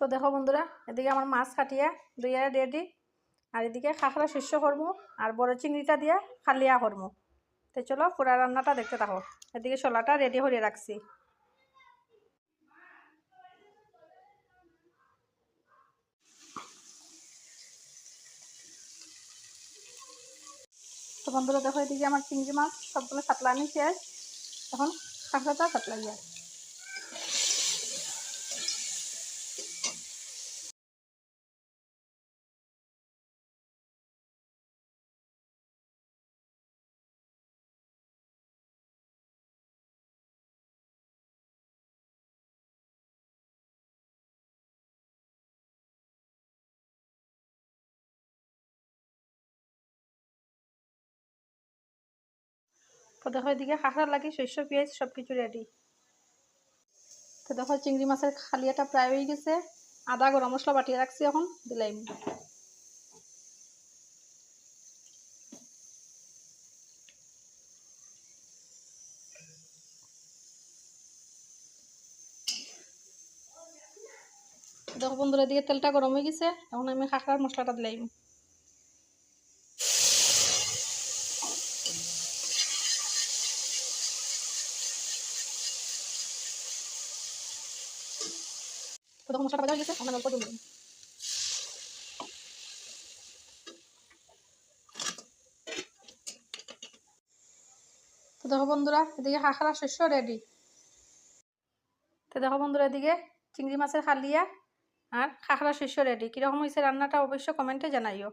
তো দেখো বন্ধুরা, এদিকে আমার মাছ কাটিয়া দুইয়া রেডি, আর এদিকে খাখরা শস্য করবো আর বড় চিংড়িটা দিয়া খালিয়া করবো। তো চলো পুরা রান্নাটা দেখতে থাকো। এদিকে ছোলাটা রেডি করে রাখছি। তো বন্ধুরা দেখো, এদিকে আমার চিংড়ি মাছ সবগুলো কাতলানি শেষ, এখন খাখরাটা কাতলাইয়া। তো দেখো, এদিকে খাখরা লাগি শস্য পেঁয়াজ সব কিছু রেডি। তো দেখো, চিংড়ি মাছের খালিয়াটা প্রায় হয়ে গেছে। আদা গরম মশলা বাটিয়ে রাখছি, এখন দিলাম। দেখো বন্ধুরা, এদিকে তেলটা গরম হয়ে গেছে, এখন আমি খাখরার মশলাটা দিলাম। তো দেখো মশলাটা ভাজা হয়ে গেছে, এখন আমি অল্প জল দিলাম। তো দেখো বন্ধুরা, এদিকে খাখরা শস্য রেডি। তো দেখো বন্ধুরা, এদিকে চিংড়ি মাছের খালিয়া আর খাখরা শস্য রেডি। কীরকম হয়েছে রান্নাটা অবশ্যই কমেন্টে জানাইও।